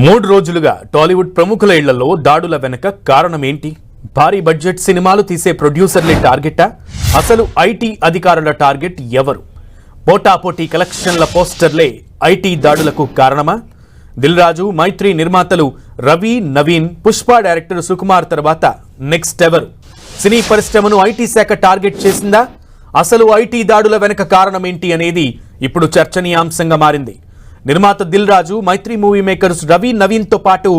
3 రోజులుగా టాలీవుడ్ ప్రముఖుల ఇళ్లలో దాడుల వెనుక కారణం ఏంటి? భారీ బడ్జెట్ సినిమాలు తీసే ప్రొడ్యూసర్లే టార్గెటా? అసలు ఐటీ అధికారుల టార్గెట్ ఎవరు? పోటాపోటీ కలెక్షన్ల పోస్టర్లే ఐటీ దాడులకు కారణమా? దిల్ రాజు, మైత్రి నిర్మాతలు రవి, నవీన్, పుష్ప డైరెక్టర్ సుకుమార్ తర్వాత నెక్స్ట్ ఎవరు? సినీ పరిశ్రమను ఐటీ శాఖ టార్గెట్ చేసిందా? అసలు ఐటీ దాడుల వెనుక కారణం ఏంటి అనేది ఇప్పుడు చర్చనీయాంశంగా మారింది. నిర్మాత దిల్ రాజు, మైత్రి మూవీ మేకర్స్ రవి, నవీన్ తో పాటు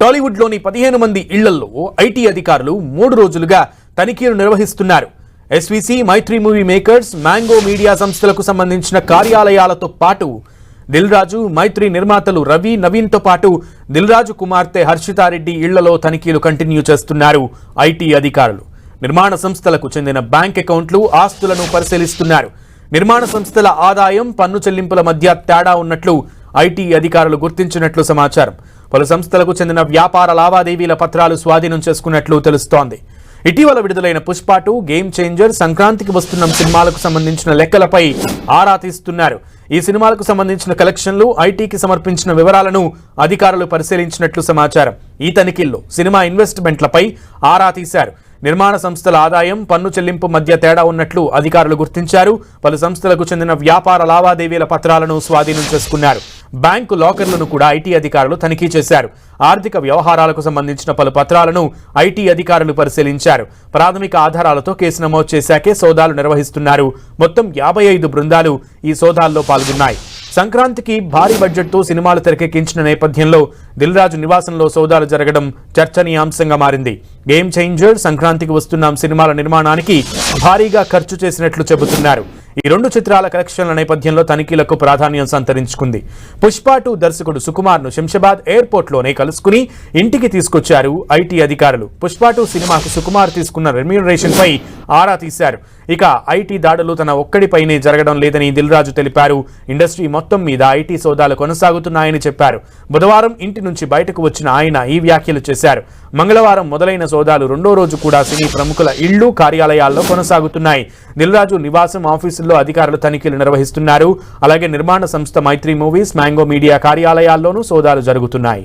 టాలీవుడ్లోని 15 మంది ఇళ్లలో ఐటీ అధికారులు 3 రోజులుగా తనిఖీలు నిర్వహిస్తున్నారు. ఎస్వీసీ, మైత్రి మూవీ మేకర్స్, మ్యాంగో మీడియా సంస్థలకు సంబంధించిన కార్యాలయాలతో పాటు దిల్ రాజు, మైత్రి నిర్మాతలు రవి, నవీన్ తో పాటు దిల్ రాజు కుమార్తె హర్షితారెడ్డి ఇళ్లలో తనిఖీలు కంటిన్యూ చేస్తున్నారు ఐటీ అధికారులు. నిర్మాణ సంస్థలకు చెందిన బ్యాంక్ అకౌంట్లు, ఆస్తులను పరిశీలిస్తున్నారు. నిర్మాణ సంస్థల ఆదాయం, పన్ను చెల్లింపుల మధ్య తేడా ఉన్నట్లు ఐటీ అధికారులు గుర్తించినట్లు సమాచారం. పలు సంస్థలకు చెందిన వ్యాపార లావాదేవీల పత్రాలు స్వాధీనం చేసుకున్నట్లు తెలుస్తోంది. ఇటీవల విడుదలైన పుష్ప 2, గేమ్ చేంజర్, సంక్రాంతికి వస్తున్న సినిమాలకు సంబంధించిన లెక్కలపై ఆరా తీస్తున్నారు. ఈ సినిమాలకు సంబంధించిన కలెక్షన్లు, ఐటీకి సమర్పించిన వివరాలను అధికారులు పరిశీలించినట్లు సమాచారం. ఈ తనిఖీల్లో సినిమా ఇన్వెస్ట్మెంట్లపై ఆరా తీశారు. నిర్మాణ సంస్థల ఆదాయం, పన్ను చెల్లింపు మధ్య తేడా ఉన్నట్లు అధికారులు గుర్తించారు. పలు సంస్థలకు చెందిన వ్యాపార లావాదేవీల పత్రాలను స్వాధీనం చేసుకున్నారు. బ్యాంకు లాకర్లను కూడా ఐటీ అధికారులు తనిఖీ చేశారు. ఆర్థిక వ్యవహారాలకు సంబంధించిన పలు పత్రాలను ఐటీ అధికారులు పరిశీలించారు. ప్రాథమిక ఆధారాలతో కేసు నమోదు చేశాకే సోదాలు నిర్వహిస్తున్నారు. మొత్తం 55 బృందాలు ఈ సోదాల్లో పాల్గొన్నాయి. సంక్రాంతికి భారీ బడ్జెట్తో సినిమాలు తెరకెక్కించిన నేపథ్యంలో దిల్ రాజు నివాసంలో సోదాలు జరగడం చర్చనీయాంశంగా మారింది. గేమ్ చేంజర్, సంక్రాంతికి వస్తున్న సినిమాల నిర్మాణానికి భారీగా ఖర్చు చేసినట్లు చెబుతున్నారు. ఈ 2 చిత్రాల కలెక్షన్ల నేపథ్యంలో తనిఖీలకు ప్రాధాన్యం సంతరించుకుంది. పుష్ప 2 దర్శకుడు సుకుమార్ను శంషాబాద్ ఎయిర్పోర్ట్లోనే కలుసుకుని ఇంటికి తీసుకొచ్చారు ఐటీ అధికారులు. పుష్ప 2 సినిమాకు సుకుమార్ తీసుకున్న రెమ్యూనరేషన్ పై ఆరా తీశారు. ఇక ఐటీ దాడులు తన ఒక్కడిపైనే జరగడం లేదని దిల్ రాజు తెలిపారు. ఇండస్ట్రీ మొత్తం మీద ఐటీ సోదాలు కొనసాగుతున్నాయని చెప్పారు. బుధవారం ఇంటి నుంచి బయటకు వచ్చిన ఆయన ఈ వ్యాఖ్యలు చేశారు. మంగళవారం మొదలైన సోదాలు 2వ రోజు కూడా సినీ ప్రముఖుల ఇళ్లు, కార్యాలయాల్లో కొనసాగుతున్నాయి. దిల్ రాజు నివాసం, ఆఫీసుల్లో అధికారులు తనిఖీలు నిర్వహిస్తున్నారు. అలాగే నిర్మాణ సంస్థ మైత్రి మూవీస్, మ్యాంగో మీడియా కార్యాలయాల్లోనూ సోదాలు జరుగుతున్నాయి.